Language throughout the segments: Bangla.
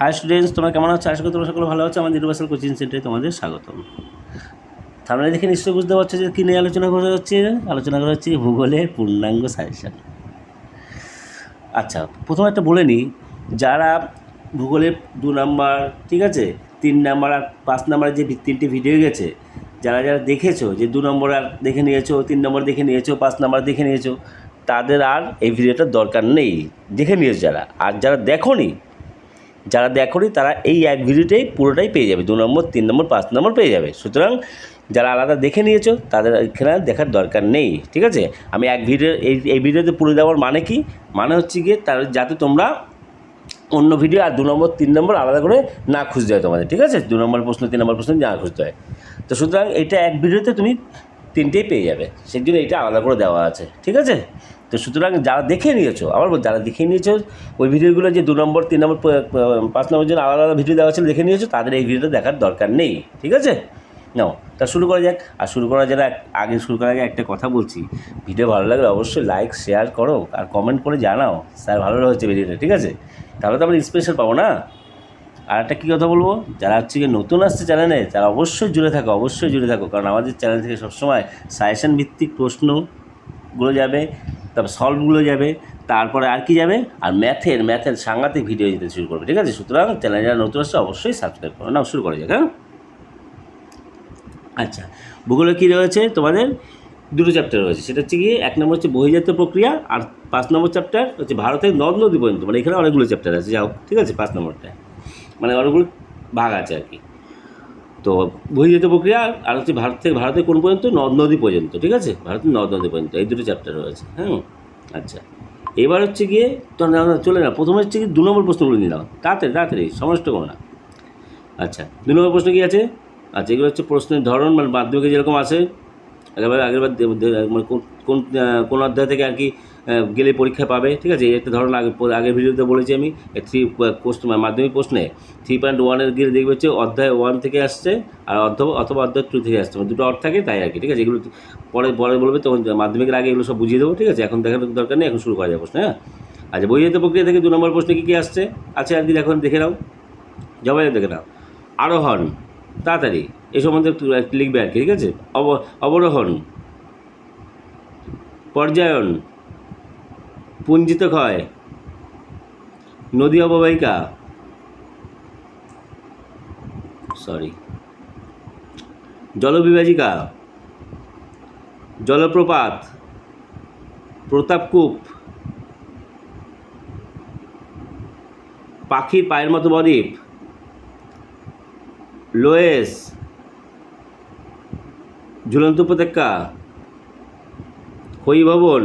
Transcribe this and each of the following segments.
হাই স্টুডেন্টস, তোমরা কেমন আছো? আশা করি তোমরা সকলে ভালো আছো। আমাদের ইউনিভার্সাল কোচিং সেন্টারে তোমাদের স্বাগতম। থামলে দেখে নিশ্চয়ই বুঝতে পারছো যে কী নিয়ে আলোচনা করা হচ্ছে। আলোচনা করা হচ্ছে ভূগোলের পূর্ণাঙ্গ সাজেশন। আচ্ছা, প্রথমে একটা বলে নিই, যারা ভূগোলের 2 নাম্বার, ঠিক আছে, 3 নাম্বার আর 5 নাম্বারের যে 3টি ভিডিও গেছে, যারা যারা দেখেছো যে 2 নম্বর আর দেখে নিয়েছো, 3 নম্বর দেখে নিয়েছো, 5 নাম্বার দেখে নিয়েছো, তাদের আর এই ভিডিওটার দরকার নেই। দেখে নিয়েছো যারা, আর যারা দেখোনি তারা এই এক ভিডিওটাই পুরোটাই পেয়ে যাবে। 2 নম্বর, 3 নম্বর, 5 নম্বর পেয়ে যাবে। সুতরাং যারা আলাদা দেখে নিয়েছো তাদের এখানে দেখার দরকার নেই, ঠিক আছে। আমি এক ভিডিও এই ভিডিওতে পুরো দেওয়ার মানে কি, মানে হচ্ছে গিয়ে তার যাতে তোমরা অন্য ভিডিও আর 2 নম্বর 3 নম্বর আলাদা করে না খুঁজতে হয় তোমাদের, ঠিক আছে। 2 নম্বর প্রশ্ন 3 নম্বর প্রশ্ন না খুঁজতে হয়। তো সুতরাং এটা এক ভিডিওতে তুমি 3টেই পেয়ে যাবে, সেই জন্য এটা আলাদা করে দেওয়া আছে, ঠিক আছে। তো সুতরাং যারা দেখে নিয়েছো, আবার যারা দেখে নিয়েছো ওই ভিডিওগুলো যে 2 নম্বর 3 নম্বর 5 নম্বর জন্য আলাদা আলাদা ভিডিও দেওয়া ছিল, দেখে নিয়েছো, তাদের এই ভিডিওটা দেখার দরকার নেই, ঠিক আছে। নাও, তা শুরু করা যাক। আর শুরু করার শুরু করার আগে একটা কথা বলছি, ভিডিও ভালো লাগলে অবশ্যই লাইক শেয়ার করো আর কমেন্ট করে জানাও স্যার ভালো হচ্ছে ভিডিওটা, ঠিক আছে। তাহলে তো আমরা ইন্সপিরেশন পাবো না। আর একটা কী কথা বলবো, যারা হচ্ছে গিয়ে নতুন আসছে চ্যানেলে, তারা অবশ্যই জুড়ে থাকো, কারণ আমাদের চ্যানেল থেকে সবসময় সাজেশন ভিত্তিক প্রশ্নগুলো যাবে, তারপর সলভগুলো যাবে, তারপরে আর কি যাবে, আর ম্যাথের সাংঘাতিক ভিডিও যেতে শুরু করবে, ঠিক আছে। সুতরাং চ্যানেলে যারা নতুন আসছে অবশ্যই সাবস্ক্রাইব করো। না, শুরু করা যাক। হ্যাঁ, আচ্ছা, ভূগোলে কী রয়েছে তোমাদের? 2টো চ্যাপ্টার রয়েছে। সেটা হচ্ছে গিয়ে 1 নম্বর হচ্ছে বহির্জাত প্রক্রিয়া, আর 5 নম্বর চ্যাপ্টার হচ্ছে ভারতের নদ নদী পর্যন্ত। মানে এখানে অনেকগুলো চ্যাপ্টার আছে, যাও, ঠিক আছে। 5 নম্বরটা মানে অনেকগুলো ভাগ আছে আর কি। তো বহির্জাত প্রক্রিয়া আর হচ্ছে ভারতের কোন পর্যন্ত? নদ নদী পর্যন্ত, ঠিক আছে। ভারতের নদ নদী পর্যন্ত এই 2টো চ্যাপ্টার রয়েছে। হ্যাঁ, আচ্ছা, এবার হচ্ছে গিয়ে তোর চলে না, প্রথমে হচ্ছে গিয়ে 2 নম্বর প্রশ্নগুলো নিলাম, তাড়াতাড়ি সময় নষ্ট করো না। আচ্ছা, 2 নম্বর প্রশ্ন কী আছে? আচ্ছা, এগুলো হচ্ছে প্রশ্নের ধরন, মানে মাধ্যমিকে যেরকম আসে আগেরবার মানে কোন অধ্যায় থেকে আর কি গেলে পরীক্ষা পাবে, ঠিক আছে। এই একটা ধরন আগের ভিডিওতে বলেছি আমি। 3 মাধ্যমিক প্রশ্নে 3.1-এর গেলে দেখবে হচ্ছে অধ্যায় 1 থেকে আসছে, আর অথবা অধ্যায় 2 থেকে আসছে, মানে 2টো অর্থ থাকে তাই আর কি, ঠিক আছে। এগুলো পরে বলবে, তখন মাধ্যমিকের আগে এগুলো সব বুঝিয়ে দেবো, ঠিক আছে। এখন দেখার দরকার নেই, এখন শুরু করা যায় প্রশ্ন। হ্যাঁ, আচ্ছা, বহির্জাত প্রক্রিয়া থেকে 2 নম্বর প্রশ্নে কী আসছে আছে আর কি, এখন দেখে নাও, জবাই দেখে নাও। আরোহণ, তাড়াতাড়ি এই সম্বন্ধে একটু লিখবে আর কি, ঠিক আছে। অবরোহণ, পর্যায়ন, পুঞ্জিত ক্ষয়, নদী অববাহিকা, জলবিভাজিকা, জলপ্রপাত, প্রতাপকূপ, পাখির পায়ের মতো বদ্বীপ, লোয়েস, ঝুলন্ত উপত্যকা, খই ভবন,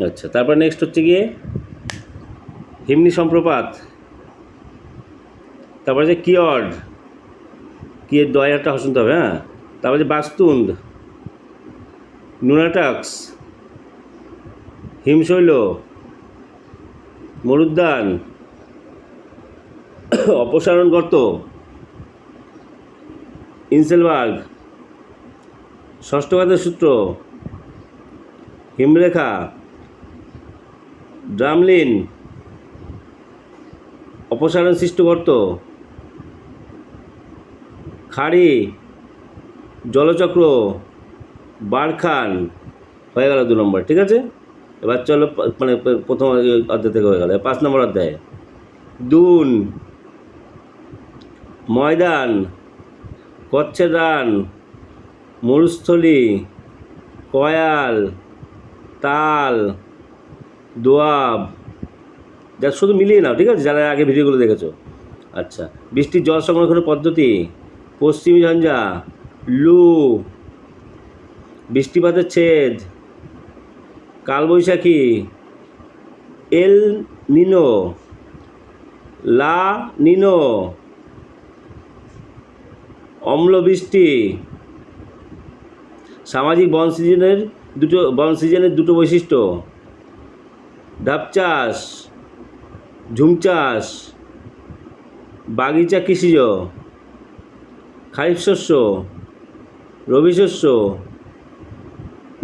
আচ্ছা, তারপর নেক্সট হচ্ছে গিয়ে হিমনি সম্প্রপাত, তারপরে যে কিয়র্ড, ডয়ারটা হসন্ত হবে। হ্যাঁ, তারপরে যে বাস্তুন্দ, নুনাটাক্স, হিমশৈল, মরুদ্যান, অপসারণ গর্ত, ইনসেলবার্গ, ষষ্ঠঘাতের সূত্র, হিমরেখা, ড্রামলিন, অপসারণ সৃষ্ট গর্ত, খাড়ি, জলচক্র, বারখান, হয়ে গেল 2 নম্বর, ঠিক আছে। এবার চলো, মানে প্রথম অধ্যায় থেকে হয়ে গেল। 5 নম্বর অধ্যায়, দুন, ময়দান, কচ্ছের রান, মরুস্থলী, কয়াল, তাল, দোয়াব, যা শুধু মিলিয়ে নাও, ঠিক আছে, যারা আগে ভিডিওগুলো দেখেছো। আচ্ছা, বৃষ্টির জল সংরক্ষণের পদ্ধতি, পশ্চিমী ঝঞ্ঝা, লু, বৃষ্টিপাতের ছেদ, কালবৈশাখী, এল নিনো, লা নিনো, অম্লবৃষ্টি, সামাজিক বন সিজনের দুটো বৈশিষ্ট্য, ডাব চাষ, ঝুম চাষ, বাগিচা কৃষিজ, খারিফ শস্য, রবি শস্য,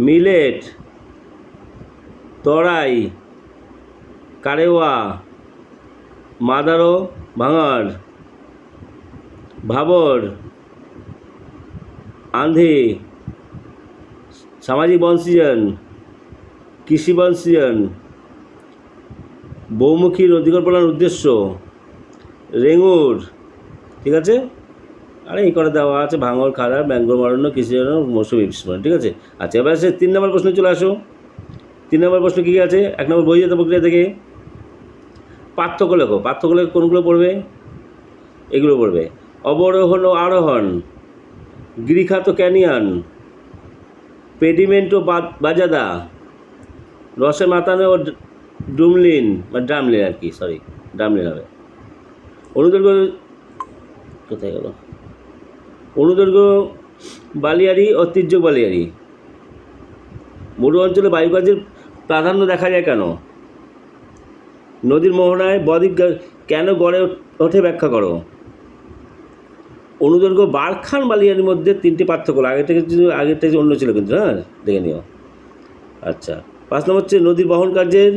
মিলেট, তরাই, কারেওয়া, মাদারো ভাঙাড়, ভাবর, আন্ধি, সামাজিক বনসৃজন, কৃষি বনসৃজন, বহুমুখী নদীকর প্রধান উদ্দেশ্য, রেঙ্গুর, ঠিক আছে। আরে এই করে দেওয়া আছে ভাঙর, খাড়া, ম্যাঙ্গ্রোভ অরণ্য, কৃষি মৌসুমী বিস্ফোরণ, ঠিক আছে। আচ্ছা, এবার সে 3 নম্বর প্রশ্নে চলে আসো। 3 নম্বর প্রশ্ন কী আছে? 1 নম্বর বহির্জাত প্রক্রিয়া থেকে পার্থক্য লেখো। পার্থক্য লেখো কোনগুলো পড়বে? এগুলো পড়বে। অবরোহণ ও আরোহণ, গিরিখাত ক্যানিয়ন, পেডিমেন্ট ও বাজাদা, রসে মাতানো ও ড্রুমলিন বা ড্রামলিন আর কি, সরি ড্রামলিন হবে। অনুদৈর্ঘ্য কোথায় গেল? অনুদৈর্ঘ্য বালিয়ারি ও তির্যক বালিয়ারি। মরু অঞ্চলে বায়ুকার্যের প্রাধান্য দেখা যায় কেন? নদীর মোহনায় বদ্বীপ কেন গড়ে ওঠে ব্যাখ্যা করো। অনুদৈর্ঘ্য বারখান বালিয়ারির মধ্যে 3টি পার্থক্য। আগের থেকে অন্য ছিল কিন্তু, হ্যাঁ দেখে নিও। আচ্ছা, 5 নম্বর হচ্ছে নদীর বহন কার্যের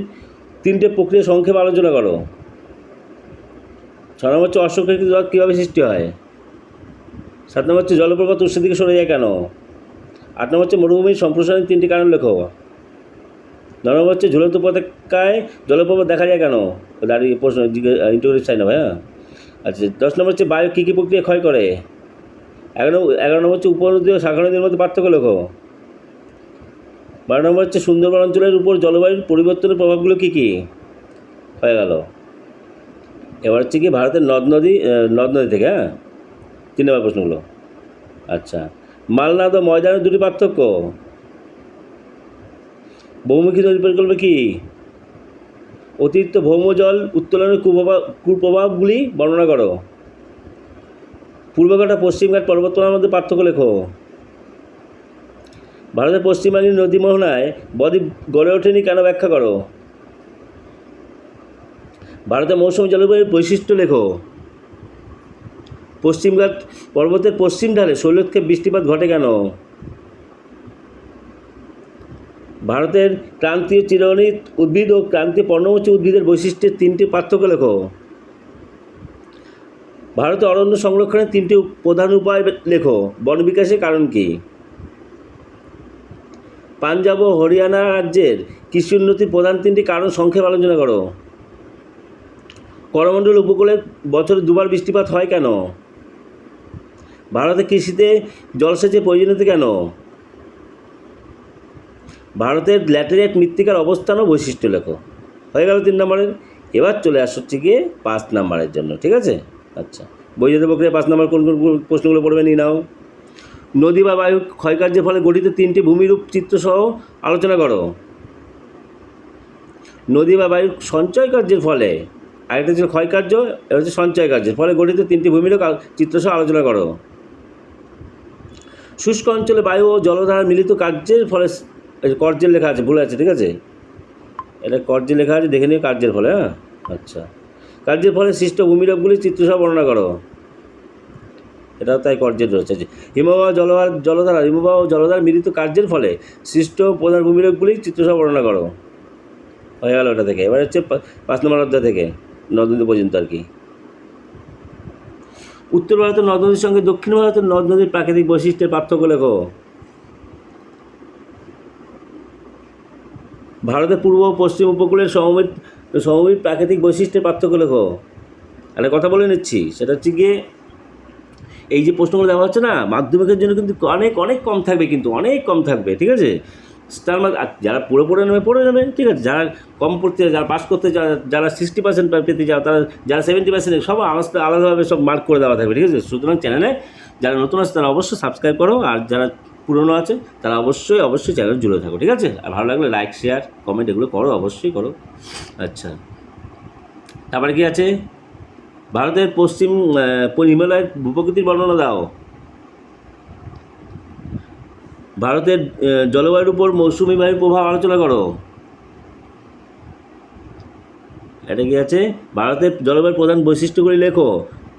3টে প্রক্রিয়া সংক্ষেপে আলোচনা করো। 6 নম্বর হচ্ছে অশ্বক্ষেত্র জল কীভাবে সৃষ্টি হয়। 7 নম্বর হচ্ছে জলপ্রপাত উৎসের দিকে সরে যায় কেন। 8 নম্বর হচ্ছে মরুভূমির সম্প্রসারণের 3টি কারণ লেখো। 9 নম্বর হচ্ছে ঝুলন্ত উপত্যকায় জলপ্রপাত দেখা যায় কেন। দাঁড়িয়ে প্রশ্ন ইন্টারভিউ চাই না ভাই, হ্যাঁ। আচ্ছা, 10 নম্বর হচ্ছে বায়ু কী কী প্রক্রিয়া ক্ষয় করে। 11 নম্বর হচ্ছে উপনদী ও শাখা নদীর মধ্যে পার্থক্য লেখো। 12 নম্বর হচ্ছে সুন্দরবন অঞ্চলের উপর জলবায়ুর পরিবর্তনের প্রভাবগুলো কী কী হয়ে গেল। এবার হচ্ছে কি ভারতের নদ নদী থেকে, হ্যাঁ 3 নম্বর প্রশ্নগুলো। আচ্ছা, মালনাদ ও ময়দানের 2টি পার্থক্য। বহুমুখী নদী পরিকল্পনা কী। অতিরিক্ত ভৌমজল উত্তোলনের কুপ্রভাবগুলি বর্ণনা করো। পূর্বঘাট ও পশ্চিমঘাট পর্বতমালার মধ্যে পার্থক্য লেখো। ভারতের পশ্চিমবঙ্গের নদী মোহনায় বদ্বীপ গড়ে ওঠেনি কেন ব্যাখ্যা করো। ভারতের মৌসুমী জলবায়ুর বৈশিষ্ট্য লেখো। পশ্চিমঘাট পর্বতের পশ্চিম ঢালে শৈলক্ষেপ বৃষ্টিপাত ঘটে কেন। ভারতের ক্রান্তীয় চিরহরিৎ উদ্ভিদ ও ক্রান্তীয় পর্ণমোচী উদ্ভিদের বৈশিষ্ট্যের 3টি পার্থক্য লেখো। ভারতে অরণ্য সংরক্ষণের 3টি প্রধান উপায় লেখো। বন বিকাশের কারণ কী। পাঞ্জাব ও হরিয়ানা রাজ্যের কৃষি উন্নতির প্রধান 3টি কারণ সংক্ষেপে আলোচনা করো। করমণ্ডল উপকূলে বছরে 2বার বৃষ্টিপাত হয় কেন। ভারতে কৃষিতে জলসেচের প্রয়োজনীয়তা কেন। ভারতের ল্যাটেরাইট মৃত্তিকার অবস্থান ও বৈশিষ্ট্য লেখো। হয়ে গেল 3 নম্বরের। এবার চলে আসছে গিয়ে 5 নম্বরের জন্য, ঠিক আছে। আচ্ছা, বহির্জাত প্রক্রিয়া 5 নম্বর কোন কোন প্রশ্নগুলো পড়বে নিয়ে নাও। নদী বা বায়ু ক্ষয়কার্যের ফলে গঠিত 3টি ভূমিরূপ চিত্রসহ আলোচনা করো। নদী বা বায়ুর সঞ্চয় কার্যের ফলে, আরেকটা ছিল ক্ষয়কার্য, এটা হচ্ছে সঞ্চয় কার্যের ফলে গঠিত 3টি ভূমিরূপ চিত্রসহ আলোচনা করো। শুষ্ক অঞ্চলে বায়ু ও জলধারা মিলিত কার্যের ফলে, কার্যের লেখা আছে, ভুল আছে, ঠিক আছে, এটা কার্যের লেখা আছে, দেখে নিও কার্যের ফলে, হ্যাঁ। আচ্ছা, কার্যের ফলে সৃষ্ট ভূমিরূপগুলির চিত্রসহ বর্ণনা করো। এটাও তাই কার্যের রয়েছে। হিমবাহ জলধারা হিমবাহ ও জলধারা মিলিত কার্যের ফলে সৃষ্ট প্রধান ভূমিরূপগুলির চিত্রসহ বর্ণনা করো। হয়ে গেল ওটা থেকে। এবার হচ্ছে 5 নম্বর অধ্যায় থেকে নদ নদী পর্যন্ত আর কি। উত্তর ভারতের নদ নদীর সঙ্গে দক্ষিণ ভারতের নদ নদীর প্রাকৃতিক বৈশিষ্ট্যের পার্থক্য লেখো। ভারতের পূর্ব ও পশ্চিম উপকূলের সমভূমির প্রাকৃতিক বৈশিষ্ট্যের পার্থক্য লেখো। একটা কথা বলে নিচ্ছি, সেটা হচ্ছে গিয়ে এই যে প্রশ্নগুলো দেওয়া হচ্ছে না, মাধ্যমিকের জন্য কিন্তু অনেক অনেক কম থাকবে, কিন্তু অনেক কম থাকবে, ঠিক আছে। স্টার মার্ক যারা পুরো পড়ে নেবে, ঠিক আছে। যারা কম পড়তে, যারা পাস করতে, যারা 60% পেতে যাও, তারা যারা 70%, সব আলাদাভাবে সব মার্ক করে দেওয়া থাকবে, ঠিক আছে। সুতরাং চ্যানেলে যারা নতুন আছে তারা অবশ্যই সাবস্ক্রাইব করো, আর যারা পুরনো আছে তারা অবশ্যই চ্যানেল জুড়ে থাকো, ঠিক আছে। আর ভালো লাগলে লাইক, শেয়ার, কমেন্ট এগুলো করো, অবশ্যই করো। আচ্ছা, তারপরে কি আছে, ভারতের পশ্চিম হিমালয়ের ভূপ্রকৃতির বর্ণনা দাও। ভারতের জলবায়ুর উপর মৌসুমি বায়ুর প্রভাব আলোচনা করো। এটা কি আছে, ভারতের জলবায়ুর প্রধান বৈশিষ্ট্যগুলি লেখো।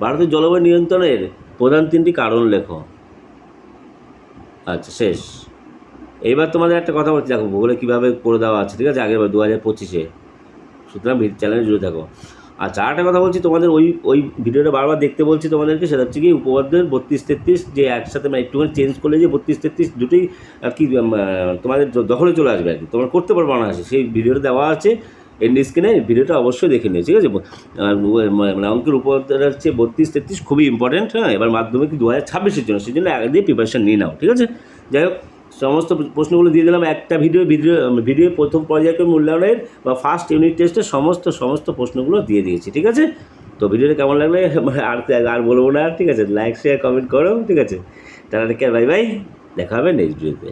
ভারতের জলবায়ু নিয়ন্ত্রণের প্রধান 3টি কারণ লেখো। আচ্ছা, শেষ। এইবার তোমাদের একটা কথা বলছি, দেখো ভূগোলে কীভাবে করে দেওয়া আছে, ঠিক আছে, আগের বার 2025-এ। সুতরাং চ্যানেলে জুড়ে থাকো। আচ্ছা, আরেকটা কথা বলছি তোমাদের, ওই ভিডিওটা বারবার দেখতে বলছি তোমাদেরকে, সেটা হচ্ছে কি উপপাদ্যের 32-33 যে একসাথে মানে একটুখানি চেঞ্জ করলে যে 32-33 দুটোই আর কি তোমাদের দখলে চলে আসবে আর কি, তোমরা করতে পারবো না আসে, সেই ভিডিওটা দেওয়া আছে এন্ড স্ক্রিনে, ভিডিওটা অবশ্যই দেখে নিও, ঠিক আছে। মানে অঙ্কের উপপাদ্যটা হচ্ছে 32-33 খুবই ইম্পর্টেন্ট, হ্যাঁ। এবার মাধ্যমিক 2026-এর জন্য, সেই জন্য আগে দিয়ে প্রিপারেশান নিয়ে নাও, ঠিক আছে। যাই হোক, সমস্ত প্রশ্নগুলো দিয়ে দিলাম একটা ভিডিও প্রথম পর্যায়ক্রম মূল্যায়নের বা ফার্স্ট ইউনিট টেস্টের সমস্ত প্রশ্নগুলো দিয়ে দিয়েছি, ঠিক আছে। তো ভিডিওটা কেমন লাগলে আর বলবো না, ঠিক আছে, লাইক শেয়ার কমেন্ট করো, ঠিক আছে। তাহলে বাই বাই, দেখা হবে নেক্সট ভিডিওতে।